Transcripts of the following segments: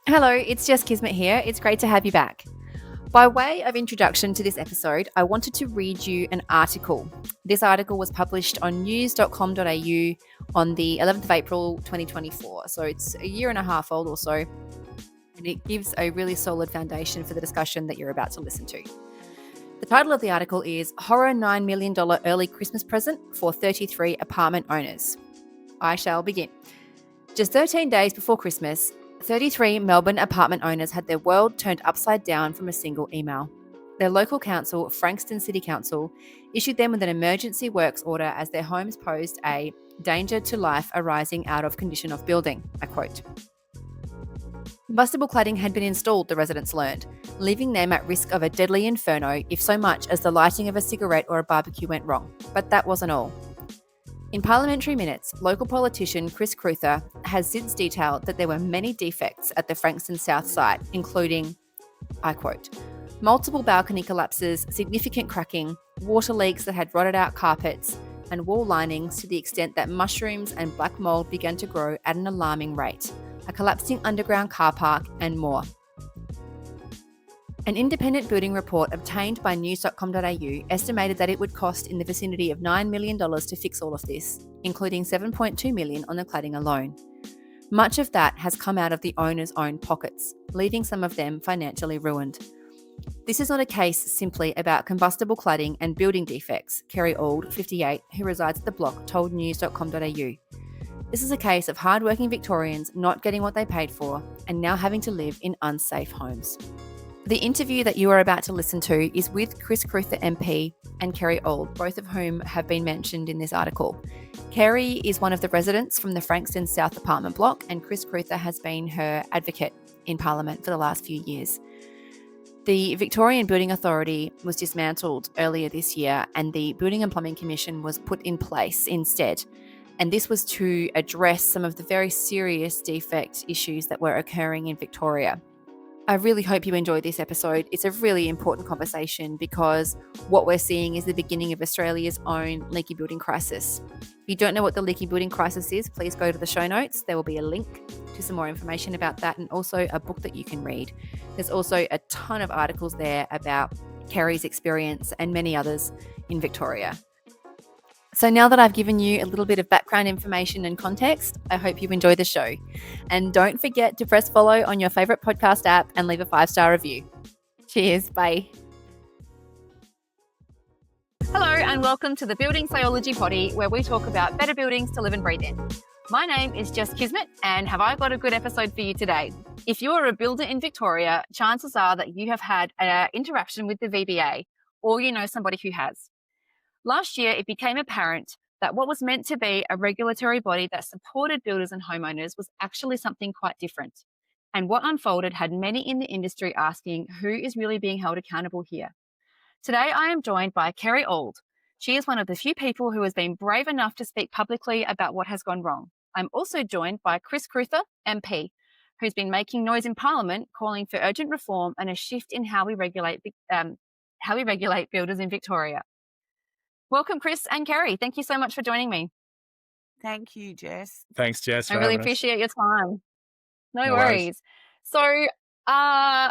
Hello, it's Jess Kismet here. It's great to have you back. By way of introduction to this episode, I wanted to read you an article. This article was published on news.com.au on the 11th of April 2024, so it's a year and a half old or so, and it gives a really solid foundation for the discussion that you're about to listen to. The title of the article is Horror $9 million Early Christmas Present for 33 Apartment Owners. I shall begin. Just 13 days before Christmas, 33 Melbourne apartment owners had their world turned upside down from a single email. Their local council, Frankston City Council, issued them with an emergency works order as their homes posed a danger to life arising out of condition of building, I quote. Combustible cladding had been installed, the residents learned, leaving them at risk of a deadly inferno if so much as the lighting of a cigarette or a barbecue went wrong. But that wasn't all. In parliamentary minutes, local politician Crewther has since detailed that there were many defects at the Frankston South site, including, I quote, multiple balcony collapses, significant cracking, water leaks that had rotted out carpets, and wall linings to the extent that mushrooms and black mould began to grow at an alarming rate, a collapsing underground car park, and more. An independent building report obtained by news.com.au estimated that it would cost in the vicinity of $9 million to fix all of this, including $7.2 million on the cladding alone. Much of that has come out of the owners' own pockets, leaving some of them financially ruined. This is not a case simply about combustible cladding and building defects, Kerry Ould, 58, who resides at the block, told news.com.au. This is a case of hard-working Victorians not getting what they paid for and now having to live in unsafe homes. The interview that you are about to listen to is with Crewther MP and Kerry Ould, both of whom have been mentioned in this article. Kerry is one of the residents from the Frankston South apartment block, and Crewther has been her advocate in Parliament for the last few years. The Victorian Building Authority was dismantled earlier this year, and the Building and Plumbing Commission was put in place instead. And this was to address some of the very serious defect issues that were occurring in Victoria. I really hope you enjoyed this episode. It's a really important conversation because what we're seeing is the beginning of Australia's own leaky building crisis. If you don't know what the leaky building crisis is, please go to the show notes. There will be a link to some more information about that and also a book that you can read. There's also a ton of articles there about Kerry's experience and many others in Victoria. So now that I've given you a little bit of background information and context, I hope you enjoy the show. And don't forget to press follow on your favourite podcast app and leave a 5-star review. Cheers, bye. Hello and welcome to the Building Sciology Poddie, where we talk about better buildings to live and breathe in. My name is Jess Kismet, and have I got a good episode for you today? If you are a builder in Victoria, chances are that you have had an interaction with the VBA, or you know somebody who has. Last year, it became apparent that what was meant to be a regulatory body that supported builders and homeowners was actually something quite different. And what unfolded had many in the industry asking who is really being held accountable here. Today, I am joined by Kerry Ould. She is one of the few people who has been brave enough to speak publicly about what has gone wrong. I'm also joined by Crewther, MP, who's been making noise in Parliament, calling for urgent reform and a shift in how we regulate builders in Victoria. Welcome, Chris and Kerry. Thank you so much for joining me. Thank you, Jess. Thanks, Jess. I really appreciate your time. No worries. So I'll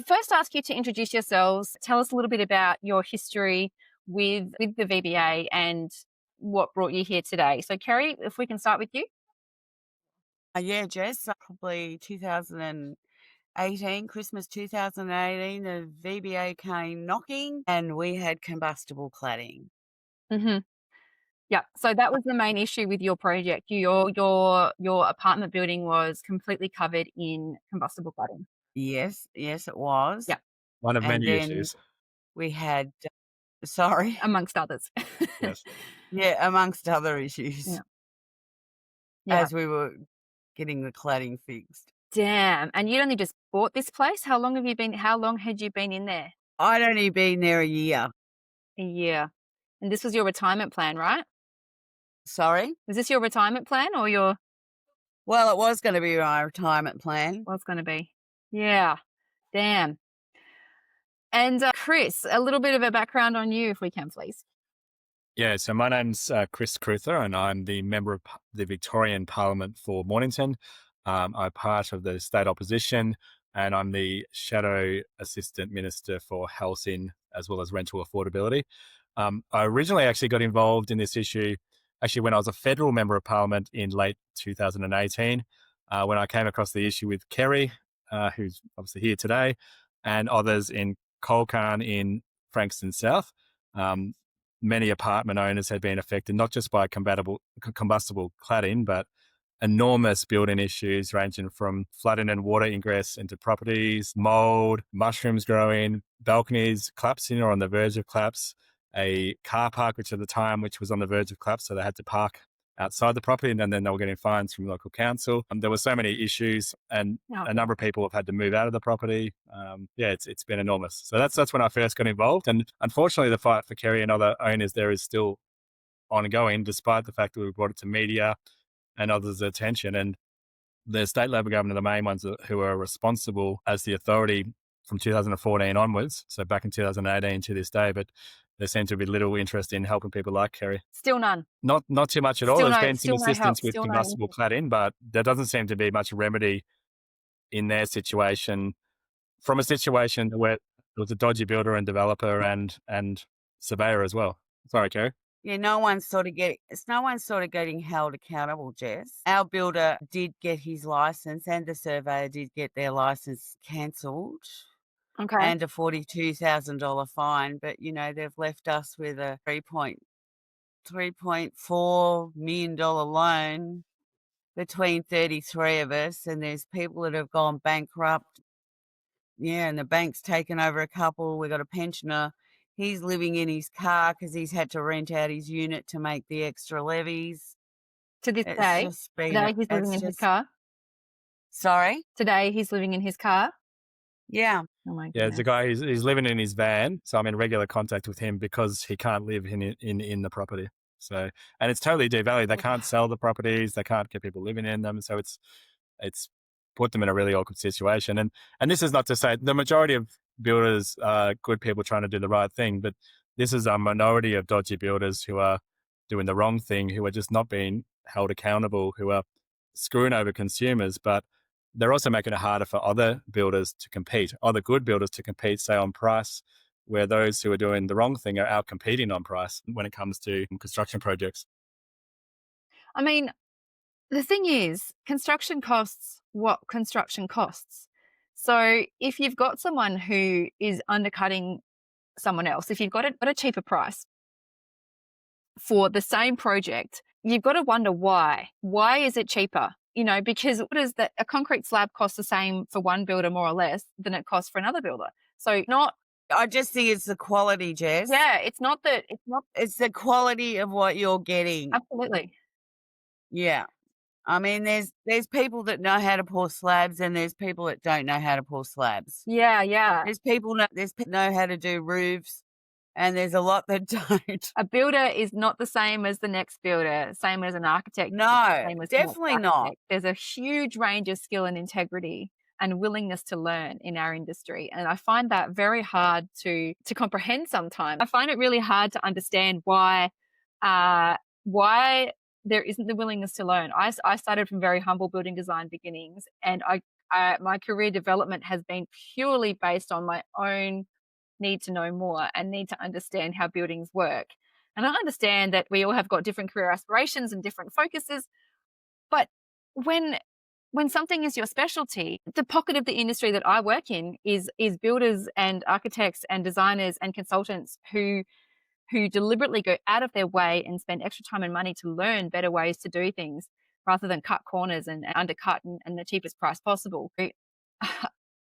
first ask you to introduce yourselves. Tell us a little bit about your history with the VBA and what brought you here today. So, Kerry, if we can start with you. Yeah, Jess, probably 2018, Christmas 2018, the VBA came knocking and we had combustible cladding. Mm-hmm. Yeah, so that was the main issue with your project. Your apartment building was completely covered in combustible cladding. Yes, it was. Yeah. One of many issues. We had, amongst others. Yes. Yeah, amongst other issues. Yeah. As we were getting the cladding fixed. Damn. And you'd only just bought this place? How long had you been in there? I'd only been there a year. A year. And this was your retirement plan, right? Sorry? Was this your retirement plan or your... Well, it was going to be my retirement plan. Was going to be. Yeah. Damn. And Chris, a little bit of a background on you, if we can, please. Yeah, so my name's Crewther, and I'm the member of the Victorian Parliament for Mornington. I'm part of the state opposition, and I'm the Shadow Assistant Minister for Housing as well as rental affordability. I originally actually got involved in this issue when I was a federal member of parliament in late 2018, when I came across the issue with Kerry, who's obviously here today, and others in Colcan in Frankston South. Many apartment owners had been affected not just by combustible cladding, but enormous building issues ranging from flooding and water ingress into properties, mold, mushrooms growing, balconies collapsing or on the verge of collapse, a car park which was on the verge of collapse, so they had to park outside the property, and then they were getting fines from local council. There were so many issues, and a number of people have had to move out of the property. It's been enormous. So that's when I first got involved, and unfortunately, the fight for Kerry and other owners there is still ongoing, despite the fact that we brought it to media and others' attention. And the state Labor government are the main ones who are responsible as the authority from 2014 onwards, so back in 2018 to this day, but there seems to be little interest in helping people like Kerry. Still none. Not too much at all. There's been some assistance with still combustible cladding, but there doesn't seem to be much remedy in their situation, from a situation where there was a dodgy builder and developer and surveyor as well. Sorry, Kerry. Yeah, no one's sort of getting held accountable, Jess. Our builder did get his license, and the surveyor did get their license cancelled. Okay. And a $42,000 fine, but they've left us with a $3.4 million loan between 33 of us, and there's people that have gone bankrupt. Yeah, and the bank's taken over a couple. We've got a pensioner. He's living in his car because he's had to rent out his unit to make the extra levies. To this day, he's living in his car? Sorry? Today he's living in his car? Yeah. Oh my Yeah, goodness. there's a guy, he's living in his van, so I'm in regular contact with him because he can't live in the property. So, and it's totally devalued. They can't sell the properties, they can't get people living in them, so it's put them in a really awkward situation. And this is not to say the majority of builders are good people trying to do the right thing, but this is a minority of dodgy builders who are doing the wrong thing, who are just not being held accountable, who are screwing over consumers, but they're also making it harder for other builders to compete, other good builders to compete, say, on price, where those who are doing the wrong thing are out competing on price when it comes to construction projects. I mean, the thing is, construction costs what construction costs. So if you've got someone who is undercutting someone else, if you've got a cheaper price for the same project, you've got to wonder why. Why is it cheaper? Because what is that? A concrete slab costs the same for one builder, more or less, than it costs for another builder. So I just think it's the quality, Jess. Yeah, it's It's the quality of what you're getting. Absolutely. Yeah. I mean, there's people that know how to pour slabs, and there's people that don't know how to pour slabs. Yeah. There's people that know how to do roofs, and there's a lot that don't. A builder is not the same as the next builder, same as an architect. No, definitely not. There's a huge range of skill and integrity and willingness to learn in our industry. And I find that very hard to comprehend sometimes. I find it really hard to understand why there isn't the willingness to learn. I started from very humble building design beginnings, and my career development has been purely based on my own need to know more and need to understand how buildings work. And I understand that we all have got different career aspirations and different focuses, but when something is your specialty, the pocket of the industry that I work in is builders and architects and designers and consultants who deliberately go out of their way and spend extra time and money to learn better ways to do things rather than cut corners and undercut and the cheapest price possible.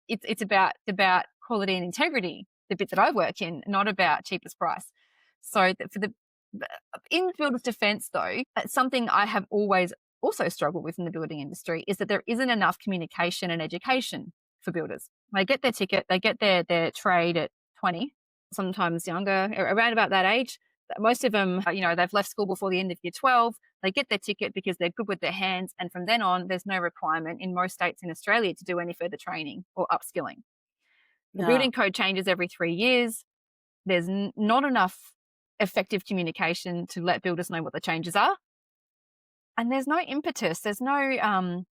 It's about quality and integrity, the bit that I work in, not about cheapest price. So in builder's defense, though, something I have always also struggled with in the building industry is that there isn't enough communication and education for builders. They get their ticket, they get their trade at 20, sometimes younger, around about that age. Most of them, they've left school before the end of year 12. They get their ticket because they're good with their hands. And from then on, there's no requirement in most states in Australia to do any further training or upskilling. The building code changes every 3 years. There's not enough effective communication to let builders know what the changes are. And there's no impetus. There's no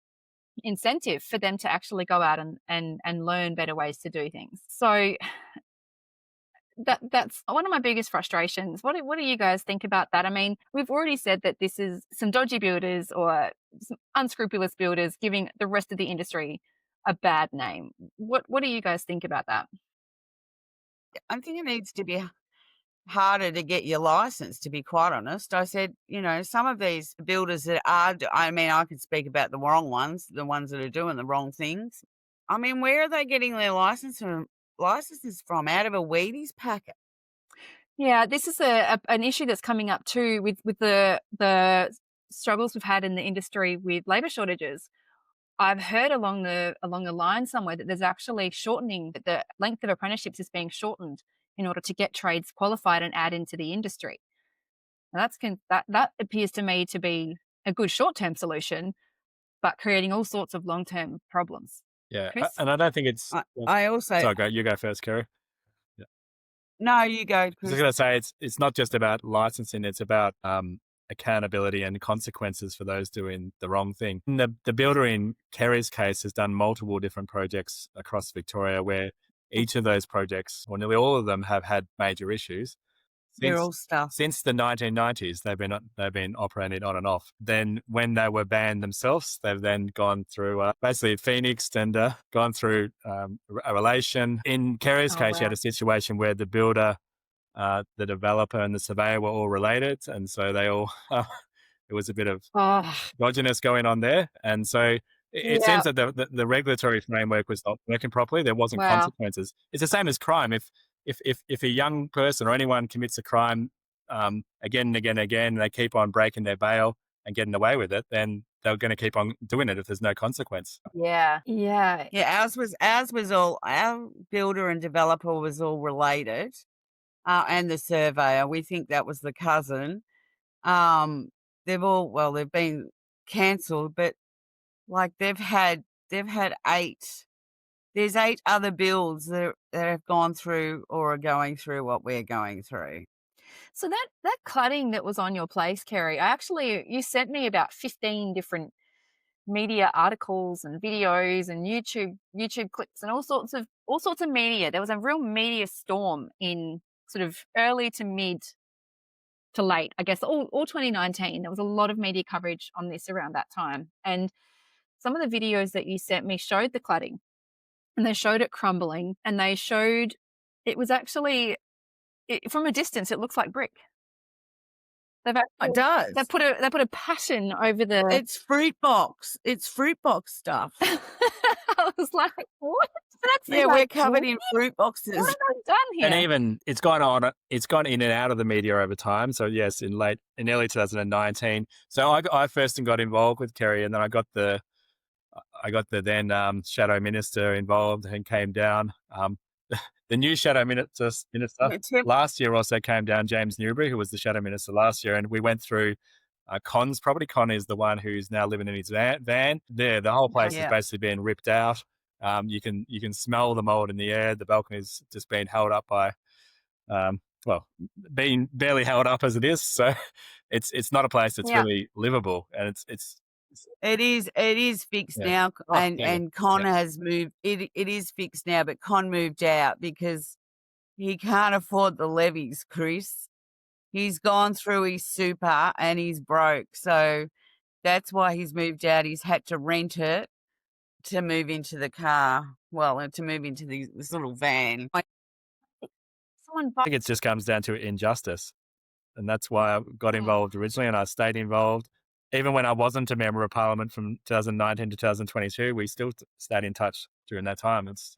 incentive for them to actually go out and learn better ways to do things. So that's one of my biggest frustrations. What do you guys think about that? I mean, we've already said that this is some dodgy builders or some unscrupulous builders giving the rest of the industry a bad name. What do you guys think about that? I think it needs to be harder to get your license, to be quite honest. I said, some of these builders that are, I mean, I could speak about the wrong ones, the ones that are doing the wrong things. I mean, where are they getting their licenses from? Out of a Wheaties packet? Yeah, this is an issue that's coming up too with the struggles we've had in the industry with labour shortages. I've heard along the line somewhere that there's actually shortening, that the length of apprenticeships is being shortened in order to get trades qualified and add into the industry. Now that appears to me to be a good short-term solution, but creating all sorts of long-term problems. Yeah, Chris? and I don't think it's. I also. Sorry, you go first, Kerry. No, you go, I was Chris. just going to say it's not just about licensing; it's about accountability and consequences for those doing the wrong thing. And the builder in Kerry's case has done multiple different projects across Victoria, where each of those projects, or nearly all of them, have had major issues. They're all stuff. Since the 1990s, they've been operating on and off. Then, when they were banned themselves, they've then gone through basically phoenixed and gone through a relation. In Kerry's case, you had a situation where the builder, the developer, and the surveyor were all related, and so they all there was a bit of dodginess going on there, and so. It seems that the regulatory framework was not working properly. There wasn't consequences. It's the same as crime. If a young person or anyone commits a crime again and again and again, and they keep on breaking their bail and getting away with it, then they're going to keep on doing it if there's no consequence. Yeah. Ours was all, our builder and developer was all related, and the surveyor. We think that was the cousin. They've been cancelled, but like they've had 8. There's 8 other builds that have gone through or are going through what we're going through. So that cladding that was on your place, Kerry, you sent me about 15 different media articles and videos and YouTube clips and all sorts of media. There was a real media storm in sort of early to mid to late, I guess, all 2019. There was a lot of media coverage on this around that time. And some of the videos that you sent me showed the cladding, and they showed it crumbling, and they showed it was actually, from a distance, it looks like brick. It does. They put a pattern over the. It's fruit box. It's fruit box stuff. I was like, what? We're covered in fruit boxes. What have I done here? And even it's gone in and out of the media over time. So yes, in early 2019. So I first got involved with Kerry, and then I got the then shadow minister involved and came down. The new shadow minister last year also came down, James Newbury, who was the shadow minister last year, and we went through Con's property. Con is the one who's now living in his van. There, the whole place is basically being ripped out. You can smell the mold in the air. The balcony's just been held up by, being barely held up as it is. So it's not a place that's really livable, and it is fixed now, and Con has moved. It is fixed now, but Con moved out because he can't afford the levies, Chris. He's gone through his super and he's broke, so that's why he's moved out. He's had to rent it to move into the car. Well, to move into this little van. I think it just comes down to injustice, and that's why I got involved originally, and I stayed involved. Even when I wasn't a member of parliament from 2019 to 2022, we still stayed in touch during that time. It's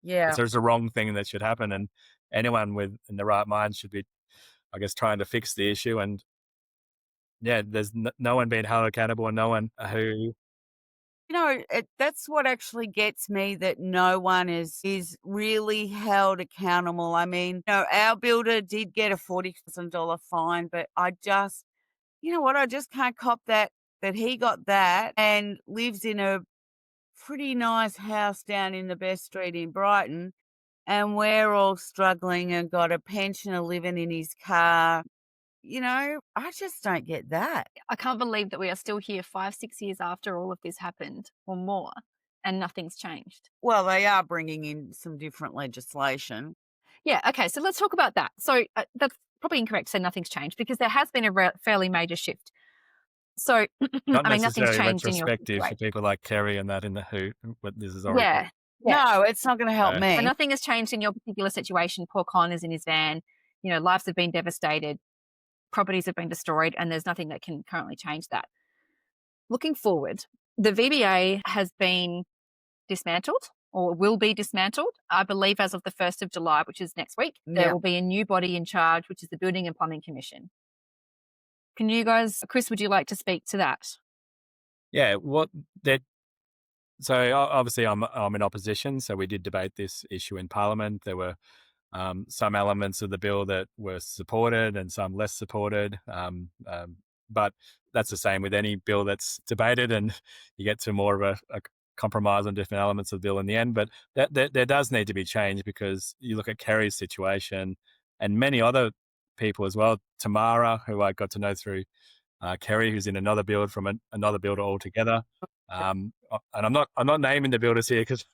a wrong thing that should happen, and anyone in the right mind should be, I guess, trying to fix the issue. And there's no one being held accountable, and no one who. That's what actually gets me, that no one is really held accountable. I mean, our builder did get a $40,000 fine, but I just can't cop that he got that and lives in a pretty nice house down in the best street in Brighton, and we're all struggling and got a pensioner living in his car. I just don't get that. I can't believe that we are still here 5, 6 years after all of this happened or more, and nothing's changed. Well, they are bringing in some different legislation. Yeah, okay, so let's talk about that. So that's probably incorrect to say nothing's changed because there has been a fairly major shift. So, Not I mean, nothing's necessarily changed in your retrospective for situation. people like Kerry and that in the who, but this is already. Yeah, yeah. No, it's not going to help No. me. So nothing has changed in your particular situation. Poor Con is in his van. Lives have been devastated, properties have been destroyed, and there's nothing that can currently change that. Looking forward, the VBA has been dismantled or will be dismantled, I believe, as of the 1st of July, which is next week. There Yeah. will be a new body in charge, which is the Building and Plumbing Commission. Can you guys, Chris, would you like to speak to that? Yeah, so obviously I'm in opposition, so we did debate this issue in Parliament. There were some elements of the bill that were supported and some less supported, but that's the same with any bill that's debated, and you get to more of a compromise on different elements of the bill in the end. But there does need to be change, because you look at Kerry's situation and many other people as well. Tamara, who I got to know through Kerry, who's in another build from another builder altogether. And I'm not naming the builders here because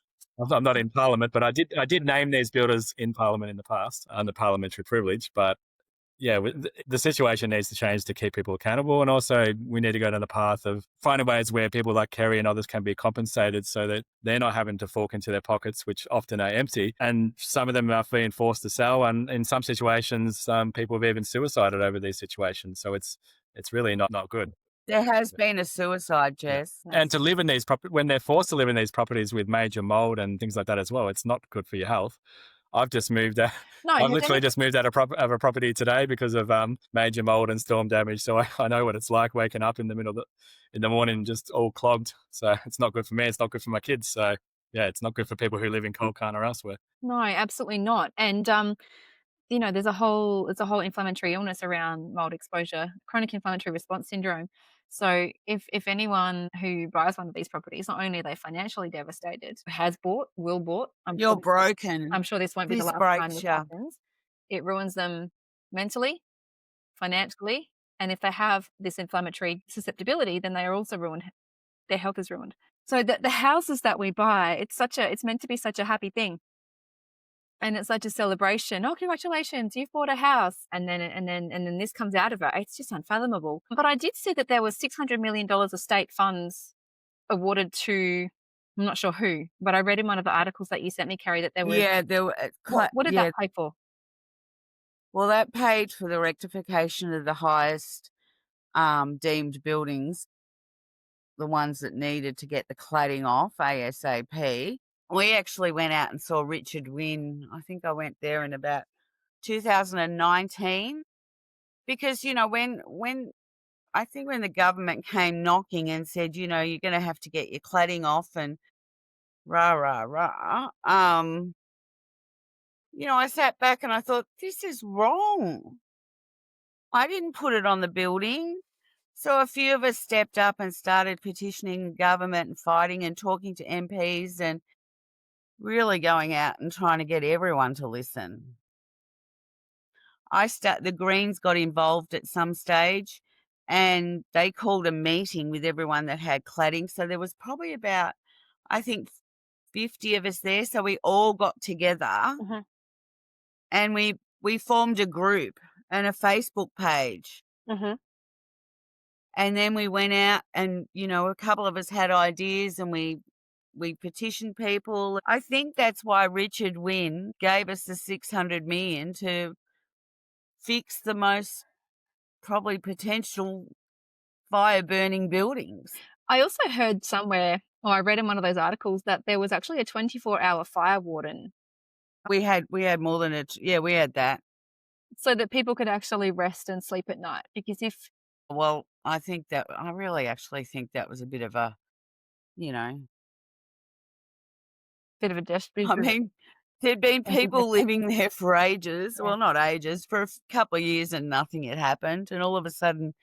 I'm not in Parliament, but I did name these builders in Parliament in the past under parliamentary privilege. But yeah, the situation needs to change to keep people accountable, and also we need to go down the path of finding ways where people like Kerry and others can be compensated so that they're not having to fork into their pockets, which often are empty, and some of them are being forced to sell, and in some situations, people have even suicided over these situations. So it's really not good. There has been a suicide, Jess. And to live in these when they're forced to live in these properties with major mold and things like that as well, it's not good for your health. I've just moved out. No, I've literally just moved out of a property today because of major mold and storm damage. So I know what it's like waking up in the morning just all clogged. So it's not good for me. It's not good for my kids. So yeah, it's not good for people who live in Colcan or elsewhere. No, absolutely not. And there's a whole inflammatory illness around mold exposure, chronic inflammatory response syndrome. So if anyone who buys one of these properties, not only are they financially devastated, has bought, will bought, You're broken. I'm sure this won't be the This last time breaks this you. happens. It ruins them mentally, financially, and if they have this inflammatory susceptibility, then they are also ruined. Their health is ruined. So the houses that we buy, it's meant to be such a happy thing. And it's such a celebration. Oh, congratulations, you've bought a house. And then this comes out of it. It's just unfathomable. But I did see that there was $600 million of state funds awarded to, I'm not sure who, but I read in one of the articles that you sent me, Kerry, that there was. Yeah, there were. What did that pay for? Well, that paid for the rectification of the highest deemed buildings, the ones that needed to get the cladding off ASAP. We actually went out and saw Richard win. I think I went there in about 2019 because, when I think when the government came knocking and said, you're going to have to get your cladding off and rah, rah, rah, I sat back and I thought, this is wrong. I didn't put it on the building. So a few of us stepped up and started petitioning the government and fighting and talking to MPs and really going out and trying to get everyone to listen. The Greens got involved at some stage and they called a meeting with everyone that had cladding. So there was probably about, I think, 50 of us there. So we all got together and we formed a group and a Facebook page. And then we went out and, a couple of us had ideas and we petitioned people. I think that's why Richard Wynne gave us the $600 million to fix the most probably potential fire-burning buildings. I also heard somewhere, or I read in one of those articles, that there was actually a 24-hour fire warden. We had more than we had that. So that people could actually rest and sleep at night. Because Well, I really actually think that was a bit of a, bit of a I mean, there'd been people living there for ages. Yeah. Well, not ages, for a couple of years and nothing had happened. And all of a sudden,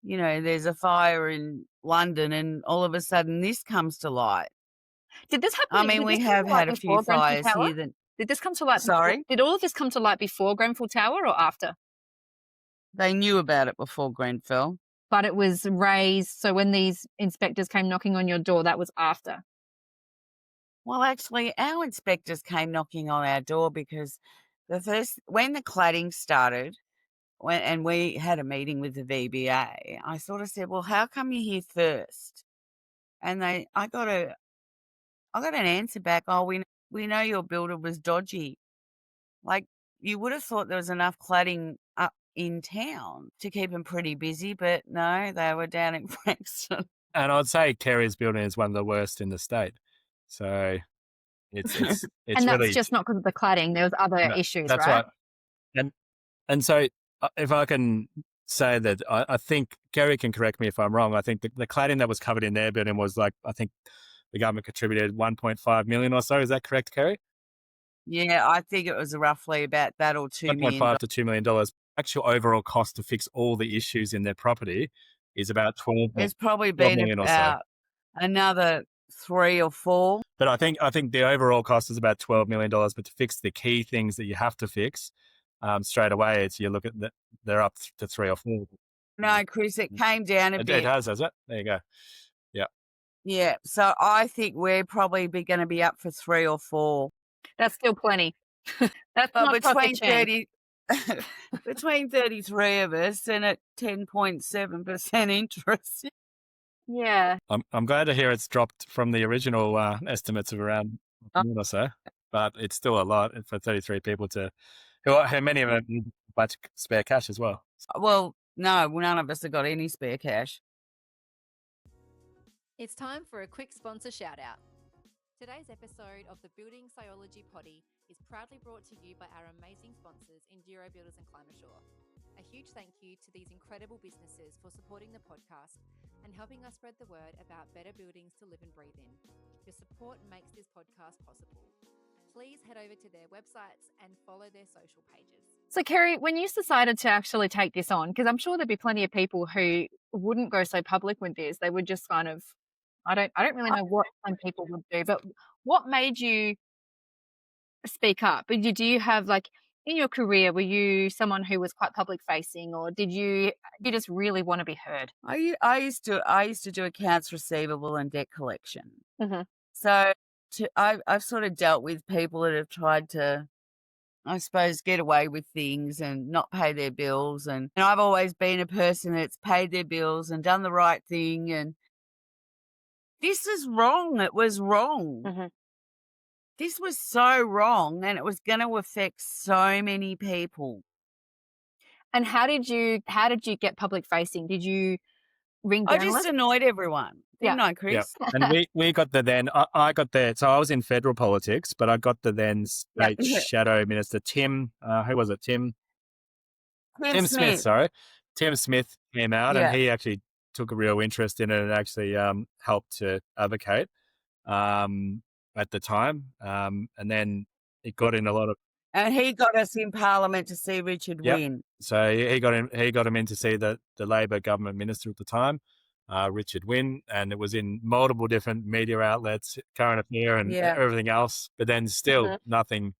there's a fire in London and all of a sudden this comes to light. Did this happen? I mean, we have had a few fires here. Did this come to light? Sorry? Did all of this come to light before Grenfell Tower or after? They knew about it before Grenfell. But it was raised, so when these inspectors came knocking on your door, that was after. Well, actually, our inspectors came knocking on our door because when the cladding started, and we had a meeting with the VBA, I sort of said, "Well, how come you're here first?" And I got an answer back. "Oh, we know your builder was dodgy." Like, you would have thought there was enough cladding up in town to keep them pretty busy, but no, they were down in Frankston. And I'd say Kerry's building is one of the worst in the state. So it's And that's really just not because of the cladding. There was other no, issues, that's right? And so if I can say that, I think Kerry can correct me if I'm wrong. I think the cladding that was covered in their building was like, I think the government contributed 1.5 million or so. Is that correct, Kerry? Yeah, I think it was roughly about that or $2 million. 1.5 to $2 million. Actual overall cost to fix all the issues in their property is about 12 There's probably 12 been million or so. about another 3 or 4. But I think the overall cost is about $12 million. But to fix the key things that you have to fix straight away, it's you look at they're up to 3 or 4. No, Chris, it came down a bit. It has it? There you go. Yeah. Yeah, so I think we're probably going to be up for 3 or 4. That's still plenty. That's But not between pocket change. between 33 of us and at 10.7% interest. Yeah. I'm glad to hear it's dropped from the original estimates of around $1 million or so, but it's still a lot for 33 people who many of them need much spare cash as well. Well, no, none of us have got any spare cash. It's time for a quick sponsor shout out. Today's episode of the Building Sciology Poddie is proudly brought to you by our amazing sponsors, Enduro Builders and Climasure. A huge thank you to these incredible businesses for supporting the podcast and helping us spread the word about better buildings to live and breathe in. Your support makes this podcast possible. Please head over to their websites and follow their social pages. So, Kerry, when you decided to actually take this on, because I'm sure there'd be plenty of people who wouldn't go so public with this, they would just kind of, I don't really know what some people would do, but what made you speak up? Do you have, like, in your career, were you someone who was quite public facing, or did you just really want to be heard? I used to do accounts receivable and debt collection. Mm-hmm. So I've sort of dealt with people that have tried to, I suppose, get away with things and not pay their bills. And I've always been a person that's paid their bills and done the right thing. And this is wrong. It was wrong. Mm-hmm. This was so wrong, and it was going to affect so many people. And how did you get public facing? Did you ring I journalists? just annoyed everyone, didn't I, Chris? Yeah. And we got the then, I got the, so I was in federal politics, but I got the then state shadow minister, Tim, who was it? Tim Smith, sorry. Tim Smith came out and he actually took a real interest in it and actually helped to advocate at the time. And then it got in a lot of... And he got us in Parliament to see Richard win. So he got him in to see the Labor government minister at the time, Richard Wynne, and it was in multiple different media outlets, Current Affair and everything else. But then still nothing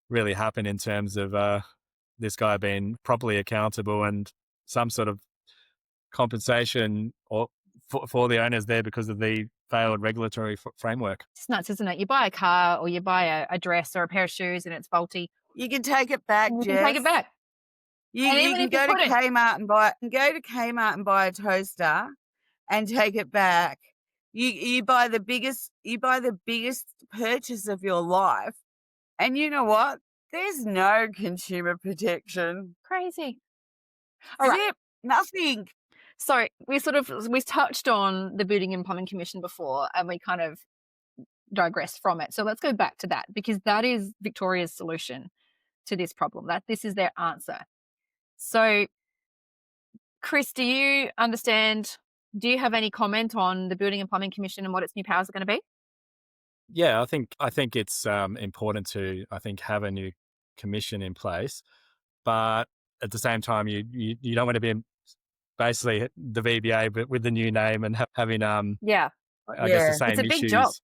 really happened in terms of this guy being properly accountable and some sort of compensation for the owners there because of the failed regulatory framework. It's nuts, isn't it? You buy a car or you buy a dress or a pair of shoes and it's faulty. You can take it back, Jess. You can take it back. You can go to Kmart and buy a toaster and take it back. You buy the biggest purchase of your life, and you know what? There's no consumer protection. Crazy. All right. Nothing. So we touched on the Building and Plumbing Commission before, and we kind of digressed from it. So let's go back to that, because that is Victoria's solution to this problem. This is their answer. So, Chris, do you understand? Do you have any comment on the Building and Plumbing Commission and what its new powers are going to be? Yeah, I think it's important to have a new commission in place, but at the same time, you don't want to be basically the VBA, but with the new name and having I guess the same issues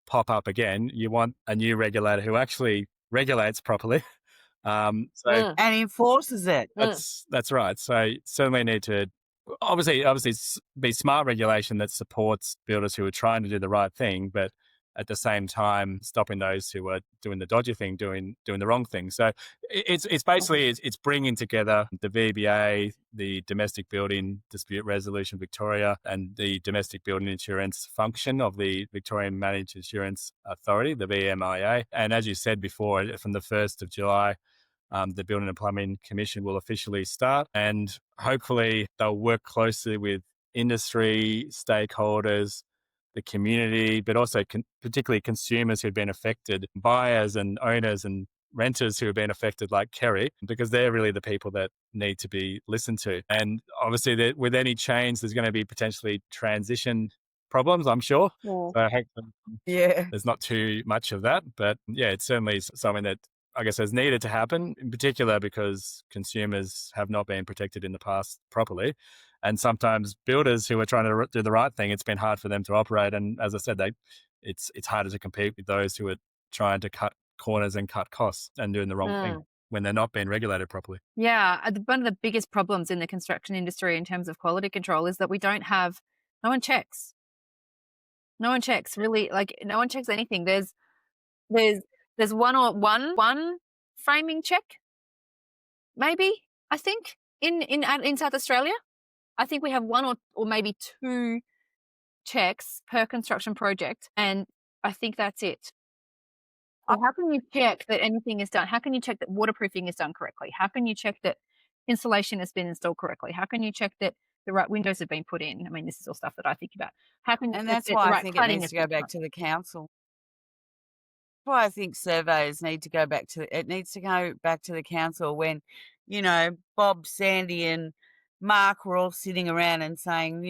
pop up again. You want a new regulator who actually regulates properly, So and enforces it. that's right. So certainly need to obviously be smart regulation that supports builders who are trying to do the right thing, but at the same time stopping those who are doing the dodgy thing, doing the wrong thing. So it's basically it's bringing together the VBA, the Domestic Building Dispute Resolution Victoria, and the Domestic Building Insurance function of the Victorian Managed Insurance Authority, the VMIA. And as you said before, from the 1st of July, the Building and Plumbing Commission will officially start, and hopefully they'll work closely with industry stakeholders, the community, but also particularly consumers who've been affected, buyers and owners and renters who have been affected, like Kerry, because they're really the people that need to be listened to. And obviously, with any change, there's going to be potentially transition problems, I'm sure. Yeah. So hopefully there's not too much of that. But yeah, it's certainly something that I guess has needed to happen, in particular because consumers have not been protected in the past properly. And sometimes builders who are trying to do the right thing, it's been hard for them to operate. And as I said, it's harder to compete with those who are trying to cut corners and cut costs and doing the wrong thing when they're not being regulated properly. Yeah. One of the biggest problems in the construction industry in terms of quality control is that no one checks. No one checks, really. Like, no one checks anything. There's one framing check, maybe, I think, in South Australia. I think we have one or maybe two checks per construction project, and I think that's it. So how can you check that anything is done? How can you check that waterproofing is done correctly? How can you check that insulation has been installed correctly? How can you check that the right windows have been put in? I mean, this is all stuff that I think about. How can you And check that's that why the I right think it cladding needs has to go been back done? to the council. That's why I think surveyors need to go back to it. Needs to go back to the council when, Bob, Sandy, and Mark were all sitting around and saying,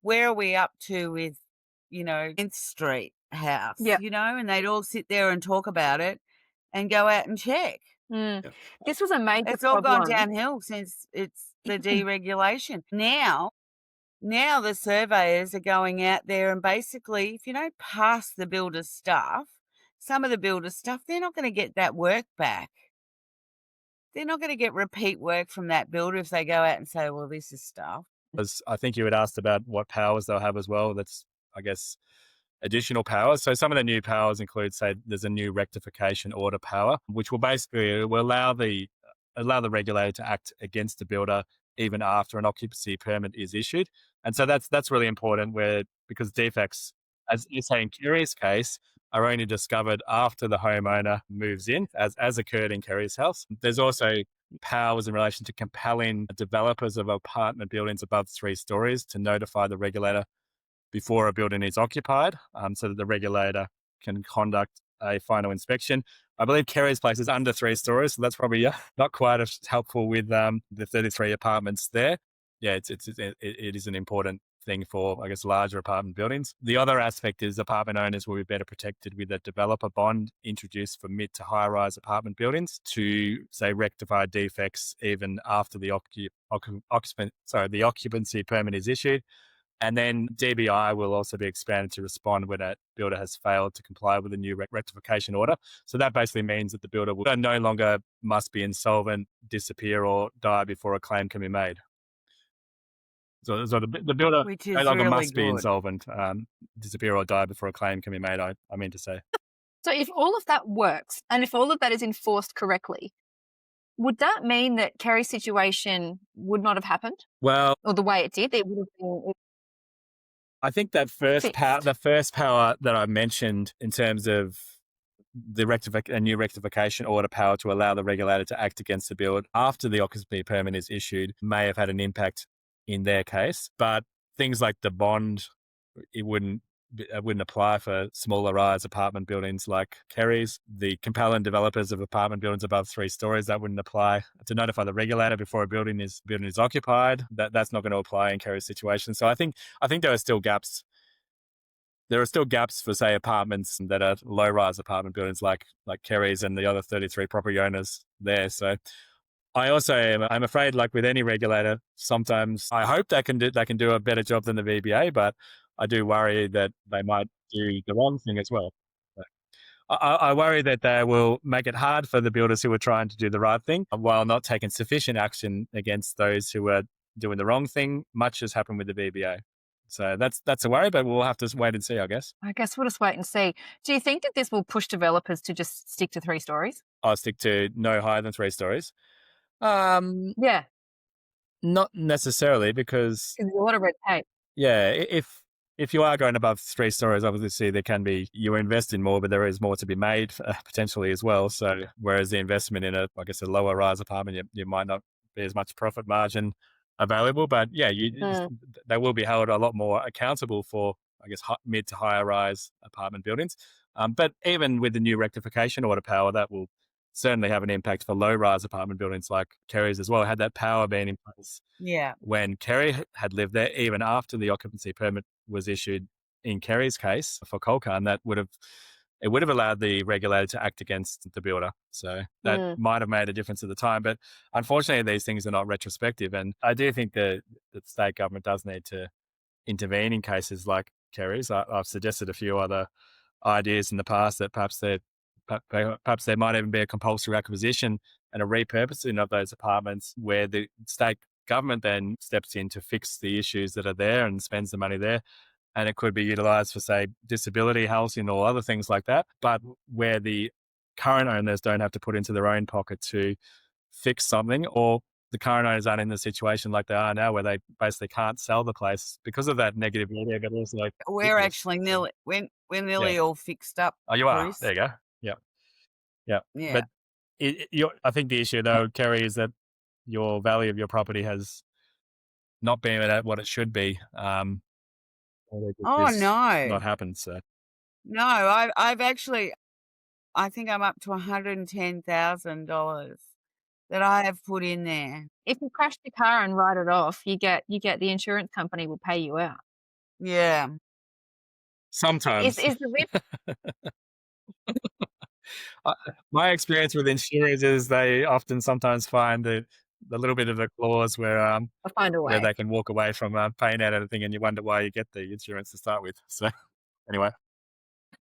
where are we up to with, 10th Street house, Yep. and they'd all sit there and talk about it and go out and check. This was a major It's all problem. gone downhill since it's the deregulation. Now the surveyors are going out there and basically, if you don't pass the builder's stuff, some of the builder's stuff, they're not going to get that work back. They're not going to get repeat work from that builder if they go out and say, well, this is stuff. As I think you had asked about what powers they'll have as well. That's, I guess, additional powers. So some of the new powers include, say, there's a new rectification order power, which will basically allow the regulator to act against the builder even after an occupancy permit is issued. And so that's really important because defects, as you say in Kerry's case, are only discovered after the homeowner moves in, as occurred in Kerry's house. There's also powers in relation to compelling developers of apartment buildings above 3 stories to notify the regulator before a building is occupied, so that the regulator can conduct a final inspection. I believe Kerry's place is under 3 stories, so that's probably not quite as helpful with the 33 apartments there. Yeah, it is an important thing for, I guess, larger apartment buildings. The other aspect is apartment owners will be better protected with a developer bond introduced for mid to high-rise apartment buildings to, say, rectify defects even after the occupancy permit is issued. And then DBI will also be expanded to respond when a builder has failed to comply with a new rectification order. So that basically means that the builder will no longer must be insolvent, disappear, or die before a claim can be made. So the builder no longer really must be good. insolvent, disappear, or die before a claim can be made, I mean to say. So if all of that works and if all of that is enforced correctly, would that mean that Kerry's situation would not have happened? Well, or the way it did? It would have been. I think that the first power that I mentioned in terms of a new rectification order power to allow the regulator to act against the build after the occupancy permit is issued may have had an impact in their case. But things like the bond, it wouldn't apply for smaller rise apartment buildings like Kerry's. The compelling developers of apartment buildings above 3 stories, that wouldn't apply. To notify the regulator before a building is occupied, that's not going to apply in Kerry's situation. So I think there are still gaps. There are still gaps for, say, apartments that are low-rise apartment buildings like Kerry's and the other 33 property owners there. So I'm afraid, like with any regulator, sometimes I hope they can do a better job than the VBA, but I do worry that they might do the wrong thing as well. I worry that they will make it hard for the builders who are trying to do the right thing while not taking sufficient action against those who are doing the wrong thing, much as happened with the VBA. So that's a worry, but we'll have to wait and see, I guess. I guess we'll just wait and see. Do you think that this will push developers to just stick to 3 stories? I'll stick to no higher than 3 stories. Yeah, Not necessarily, because there's a lot of red tape. yeah, if you are going above 3 stories, obviously there can be, you invest in more, but there is more to be made potentially as well. So whereas the investment in a lower rise apartment, you might not be as much profit margin available, but yeah, they will be held a lot more accountable for, I guess, mid to higher rise apartment buildings. But even with the new rectification order power, that will certainly have an impact for low rise apartment buildings like Kerry's as well. Had that power been in place when Kerry had lived there, even after the occupancy permit was issued in Kerry's case for Colcan, it would have allowed the regulator to act against the builder. So that might have made a difference at the time. But unfortunately, these things are not retrospective. And I do think that the state government does need to intervene in cases like Kerry's. I've suggested a few other ideas in the past that perhaps there might even be a compulsory acquisition and a repurposing of those apartments where the state government then steps in to fix the issues that are there and spends the money there. And it could be utilised for, say, disability housing or other things like that, but where the current owners don't have to put into their own pocket to fix something, or the current owners aren't in the situation like they are now where they basically can't sell the place because of that negative media, but also like... We're actually nearly, we're nearly all fixed up. Oh, you are? Bruce. There you go. Yeah. But I think the issue, though, Kerry, is that your value of your property has not been at what it should be. No, not happened. So no, I've actually, I think I'm up to $110,000 that I have put in there. If you crash your car and write it off, you get the insurance company will pay you out. Yeah. Sometimes. Is the risk? My experience with insurers is they often sometimes find the little bit of a clause where I'll find a way. where they can walk away from paying out anything, and you wonder why you get the insurance to start with. So anyway,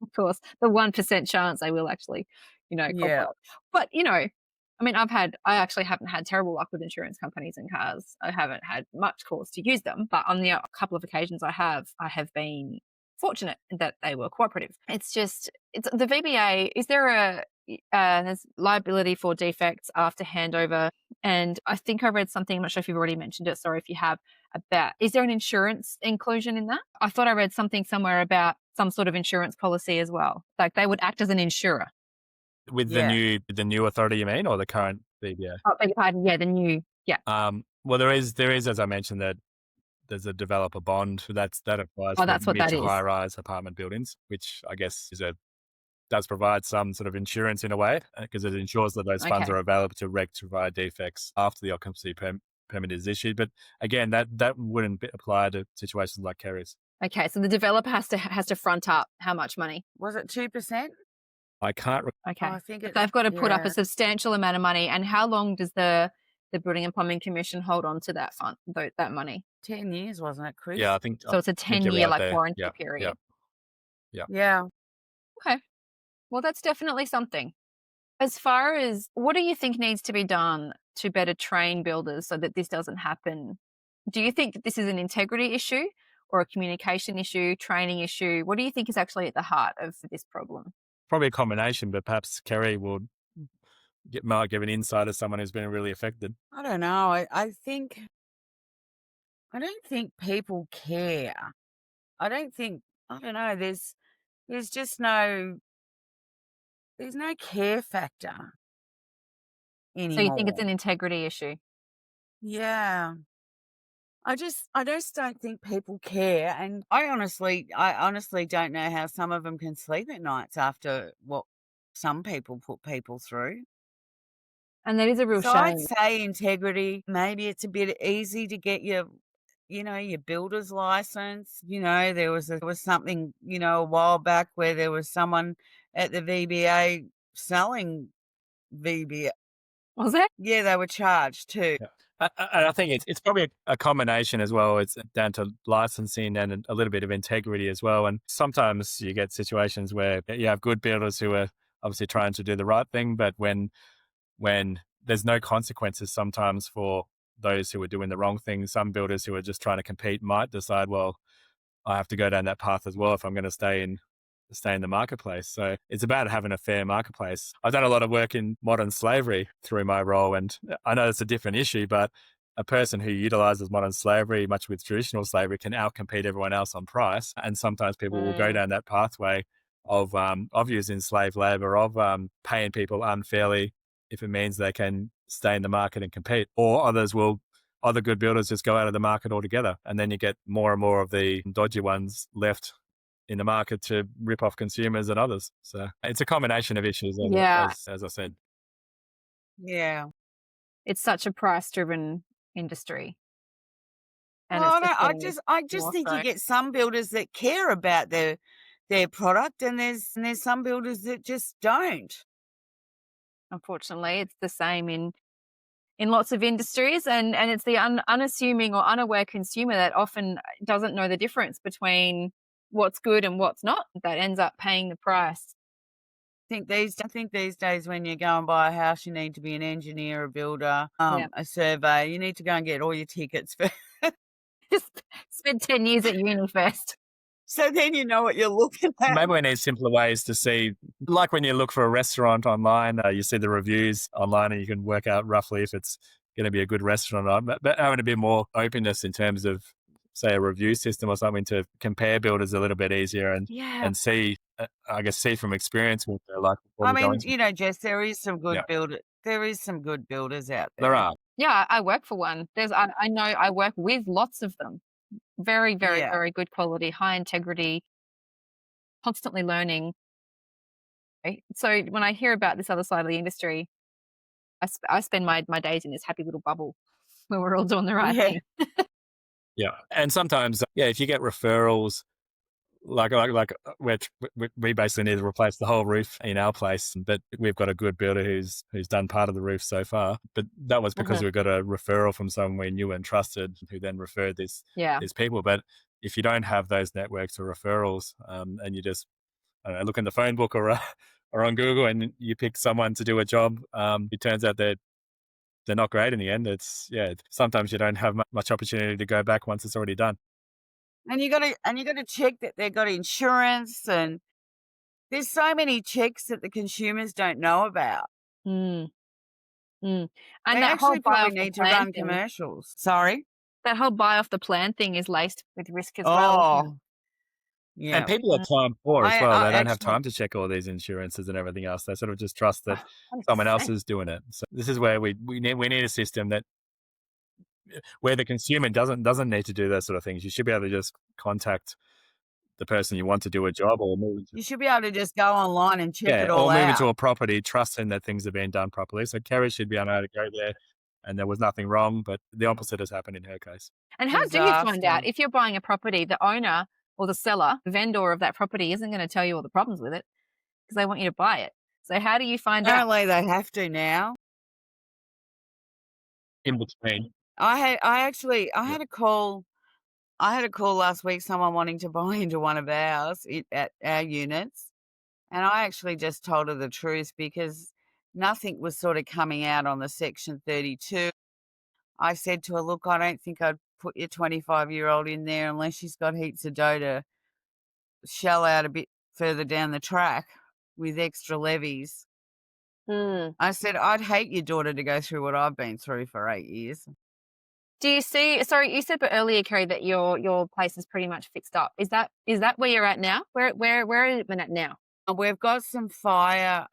Of course, the 1% chance they will actually, Yeah. But I mean, I actually haven't had terrible luck with insurance companies and cars. I haven't had much cause to use them, but on the couple of occasions I have been fortunate that they were cooperative. It's the VBA. Is there there's liability for defects after handover? And I think I read something, I'm not sure if you've already mentioned it, sorry if you have, about, is there an insurance inclusion in that? I thought I read something somewhere about some sort of insurance policy as well. Like they would act as an insurer. with the new authority, you mean, or the current VBA? Oh, beg your pardon. Yeah, the new, yeah. Well, there is, as I mentioned, that there's a developer bond that applies that's for what mid that to is. high-rise apartment buildings, which I guess does provide some sort of insurance in a way, because it ensures that those funds Okay. are available to rectify defects after the occupancy permit is issued. But again, that wouldn't apply to situations like Kerry's. Okay, so the developer has to front up how much money? Was it 2%? I can't. Okay, I think but they've got to put up a substantial amount of money. And how long does the Building and Plumbing Commission hold on to that fund, that money? 10 years, wasn't it, Chris? Yeah, I think So it's a think you're 10-year right there. warranty Yeah, period. Yeah. Okay, well that's definitely something. As far as what do you think needs to be done to better train builders so that this doesn't happen? Do you think that this is an integrity issue or a communication issue, training issue? What do you think is actually at the heart of this problem? Probably a combination, but perhaps Kerry might give an insight as someone who's been really affected. I don't know. I don't think people care. I don't know. There's just there's no care factor anymore. So you think it's an integrity issue? Yeah. I just don't think people care, and I honestly don't know how some of them can sleep at nights after what some people put people through. And that is a real So shame. I'd say integrity. Maybe it's a bit easy to get your builder's license. There was something, a while back where there was someone at the VBA selling VBA. Was it? Yeah, they were charged too. Yeah. I think it's probably a combination as well. It's down to licensing and a little bit of integrity as well. And sometimes you get situations where you have good builders who are obviously trying to do the right thing, but when there's no consequences sometimes for those who are doing the wrong thing, some builders who are just trying to compete might decide, well, I have to go down that path as well if I'm going to stay in the marketplace. So it's about having a fair marketplace. I've done a lot of work in modern slavery through my role, and I know it's a different issue, but a person who utilizes modern slavery, much with traditional slavery, can outcompete everyone else on price. And sometimes people will go down that pathway of using slave labor, of paying people unfairly if it means they can stay in the market and compete. Or other good builders just go out of the market altogether. And then you get more and more of the dodgy ones left in the market to rip off consumers and others. So it's a combination of issues, Yeah. as I said. Yeah. It's such a price-driven industry. And Well, it's I just think you get some builders that care about their product, and there's some builders that just don't. unfortunately, it's the same in lots of industries, and it's the unassuming or unaware consumer that often doesn't know the difference between what's good and what's not, that ends up paying the price. I think these days when you go and buy a house, you need to be an engineer, a builder, Yeah. a surveyor. You need to go and get all your tickets for Just spend 10 years at uni first. so then you know what you're looking at. Maybe we need simpler ways to see, like when you look for a restaurant online, you see the reviews online and you can work out roughly if it's going to be a good restaurant or not. But having a bit more openness in terms of, say, a review system or something to compare builders a little bit easier and see, I guess, see from experience what they're like. I mean, Jess, there is some good There is some good builders out there. There are. Yeah, I work for one. I know I work with lots of them. Very, very, Yeah. very good quality, high integrity, constantly learning. Right? So when I hear about this other side of the industry, I spend my days in this happy little bubble where we're all doing the right Yeah. thing. Yeah. And sometimes, if you get referrals, like we basically need to replace the whole roof in our place, but we've got a good builder who's done part of the roof so far. But that was because we got a referral from someone we knew and trusted, who then referred these people. But if you don't have those networks or referrals, and you just look in the phone book or on Google and you pick someone to do a job, it turns out that they're not great in the end. Sometimes you don't have much opportunity to go back once it's already done. And you got to check that they've got insurance, and there's so many checks that the consumers don't know about. And They that whole actually buy probably off the need to plan run thing, commercials. Sorry? that whole buy off the plan thing is laced with risk as well. Isn't it? Oh, yeah. And people are time poor as well. They don't have actually- time to check all these insurances and everything else. They sort of just trust that 100%. someone else is doing it. So this is where we need a system that where the consumer doesn't need to do those sort of things. You should be able to just contact the person you want to do a job, or You should be able to just go online and check it all or move out. into a property trusting that things are being done properly. So Kerry should be able to go there and there was nothing wrong, but the opposite has happened in her case. And how do you find out Disaster. if you're buying a property, the owner or the seller, the vendor of that property isn't going to tell you all the problems with it because they want you to buy it. So how do you find out? Apparently they have to now. In between. I had a call last week, someone wanting to buy into one of ours at our units. And I actually just told her the truth because nothing was sort of coming out on the Section 32. I said to her, look, I don't think I'd put your 25-year-old in there unless she's got heaps of dough to shell out a bit further down the track with extra levies. I said, I'd hate your daughter to go through what I've been through for 8 years. Do you see? Sorry, you said earlier, Kerry, that your place is pretty much fixed up. Is that where you're at now? Where are you at now? We've got some fire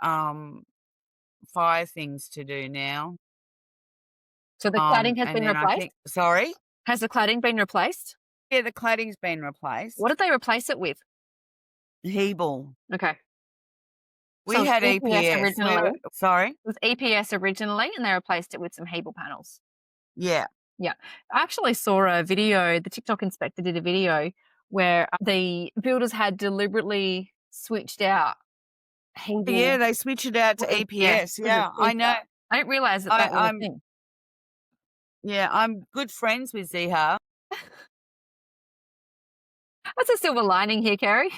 things to do now. So the cladding has been replaced? Sorry? Has the cladding been replaced? Yeah, the cladding's been replaced. What did they replace it with? Hebel. Okay. We So had it was EPS. originally. Sorry? It was EPS originally, and they replaced it with some Hebel panels. Yeah. Yeah. I actually saw a video, the TikTok inspector did a video where the builders had deliberately switched out Hebel. Yeah, they switched it out to EPS. Yeah, I know. I didn't realise that was a thing. Yeah, I'm good friends with Ziha. That's a silver lining here, Kerry.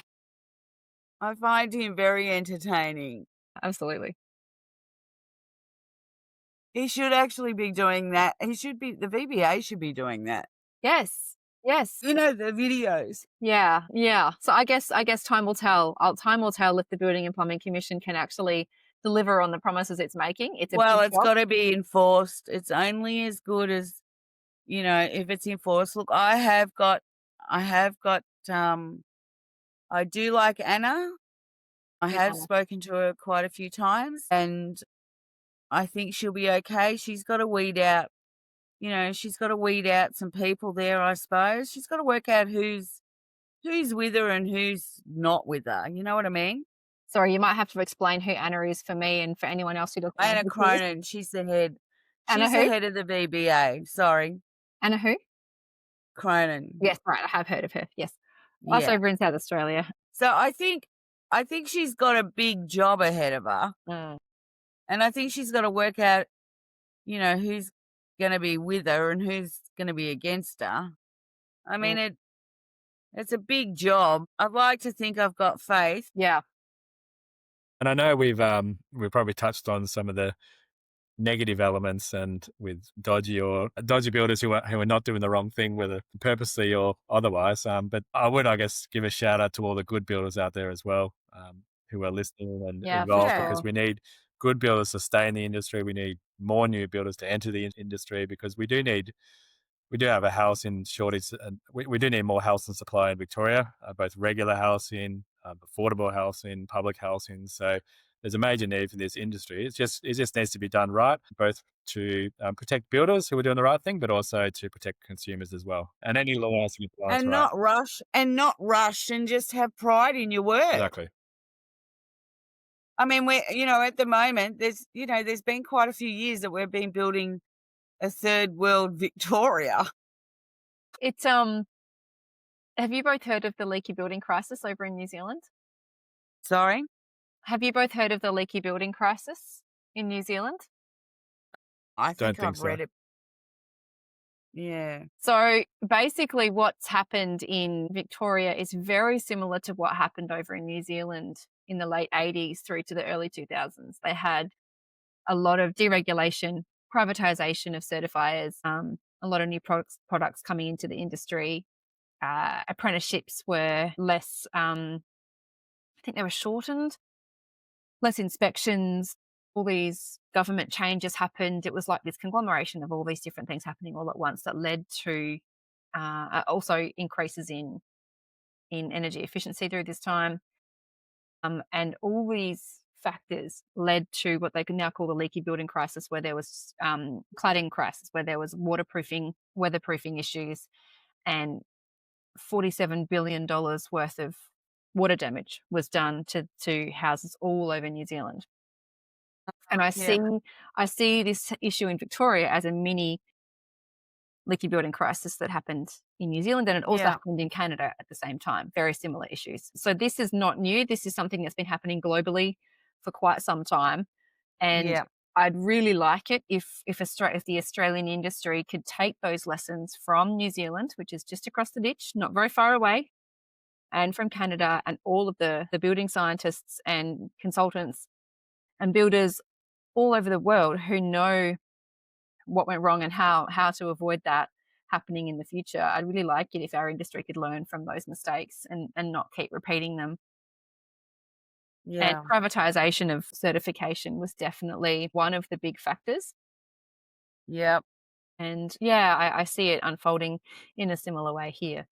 I find him very entertaining. Absolutely. He should actually be doing that. The VBA should be doing that. Yes. Yes. You know, the videos. Yeah. Yeah. So I guess time will tell. Time will tell if the Building and Plumbing Commission can actually deliver on the promises it's making. It's a Well, big it's job. got to be enforced. It's only as good as, if it's enforced. Look, I have got, I do like Anna. I Who's have Anna? spoken to her quite a few times, and I think she'll be okay. She's got to weed out, some people there, I suppose. She's got to work out who's with her and who's not with her. You know what I mean? Sorry, you might have to explain who Anna is for me and for anyone else who doesn't know Anna who she is. Cronin, she's the head. Anna She's the who? head of the VBA. Sorry, Anna who? Cronin. Yes, right. I have heard of her. Yes. Us Yeah. over in South Australia. So I think she's got a big job ahead of her, and I think she's got to work out, who's going to be with her and who's going to be against her. I mean, it's a big job. I'd like to think I've got faith. Yeah. And I know we've probably touched on some of the negative elements and with dodgy builders who are not doing the wrong thing, whether purposely or otherwise. But I would, I guess, give a shout out to all the good builders out there as well, who are listening and involved, because we need good builders to stay in the industry. We need more new builders to enter the industry, because we do have a housing shortage, and we do need more housing supply in Victoria, both regular housing, affordable housing, public housing. So there's a major need for this industry. It just needs to be done right, both to protect builders who are doing the right thing, but also to protect consumers as well. And any law has to be applied And right. not rush and just have pride in your work. Exactly. I mean, at the moment, there's been quite a few years that we've been building a third world Victoria. It's have you both heard of the leaky building crisis over in New Zealand? Sorry? Have you both heard of the leaky building crisis in New Zealand? I Don't think think I've so. read it. Yeah. So basically what's happened in Victoria is very similar to what happened over in New Zealand in the late 80s through to the early 2000s. They had a lot of deregulation, privatization of certifiers, a lot of new products coming into the industry. Apprenticeships were less, I think they were shortened, less inspections, all these government changes happened. It was like this conglomeration of all these different things happening all at once that led to also increases in energy efficiency through this time. And all these factors led to what they can now call the leaky building crisis, where there was cladding crisis, where there was waterproofing, weatherproofing issues, and $47 billion worth of water damage was done to houses all over New Zealand. And I see this issue in Victoria as a mini leaky building crisis that happened in New Zealand, and it also happened in Canada at the same time. Very similar issues. So this is not new. This is something that's been happening globally for quite some time. And I'd really like it if the Australian industry could take those lessons from New Zealand, which is just across the ditch, not very far away, and from Canada, and all of the building scientists and consultants and builders all over the world who know what went wrong and how to avoid that happening in the future. I'd really like it if our industry could learn from those mistakes and not keep repeating them. And privatization of certification was definitely one of the big factors. Yep. And I see it unfolding in a similar way here.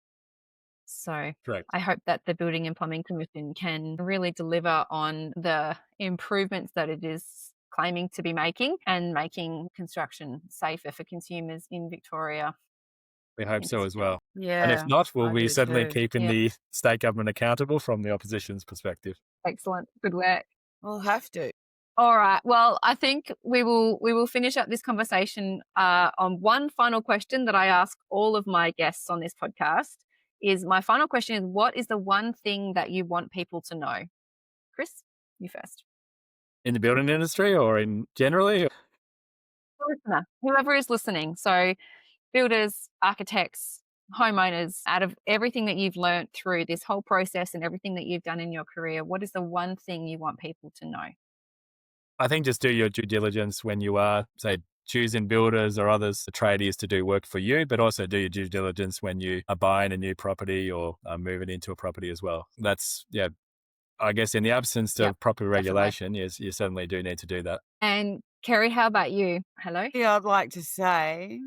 So Correct. I hope that the Building and Plumbing Commission can really deliver on the improvements that it is claiming to be making and making construction safer for consumers in Victoria. We hope so as well. Yeah. And if not, we'll be certainly too. keeping the state government accountable from the opposition's perspective. Excellent. Good work. We'll have to. All right. Well, I think we will finish up this conversation on one final question that I ask all of my guests on this podcast. My final question is, what is the one thing that you want people to know? Chris, you first. In the building industry or in generally? listener, whoever is listening. So builders, architects, homeowners, out of everything that you've learned through this whole process and everything that you've done in your career, what is the one thing you want people to know? I think just do your due diligence when you are, say, choosing builders or others, the tradies to do work for you, but also do your due diligence when you are buying a new property or moving into a property as well. That's, yeah, I guess in the absence of proper regulation, yes, you certainly do need to do that. And Kerry, how about you? Hello? Yeah, I'd like to say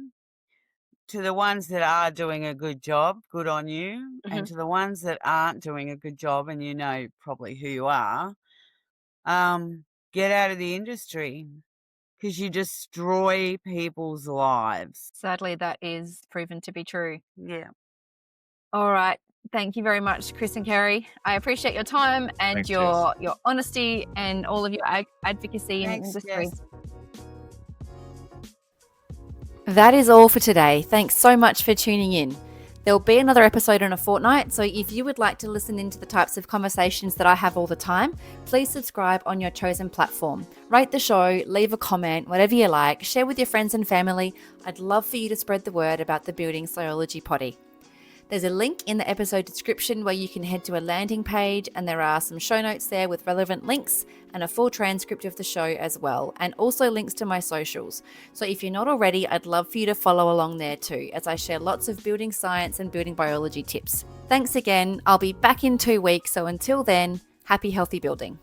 to the ones that are doing a good job, good on you. And to the ones that aren't doing a good job, and you know probably who you are, get out of the industry because you destroy people's lives. Sadly, that is proven to be true. Yeah. All right. Thank you very much, Chris and Kerry. I appreciate your time and Thanks, your honesty and all of your advocacy in the industry. Jess. That is all for today. Thanks so much for tuning in. There'll be another episode in a fortnight, so if you would like to listen into the types of conversations that I have all the time, please subscribe on your chosen platform. Rate the show, leave a comment, whatever you like, share with your friends and family. I'd love for you to spread the word about the Building Sciology Poddie. There's a link in the episode description where you can head to a landing page, and there are some show notes there with relevant links and a full transcript of the show as well, and also links to my socials. So if you're not already, I'd love for you to follow along there too, as I share lots of building science and building biology tips. Thanks again. I'll be back in 2 weeks, so until then, happy healthy building.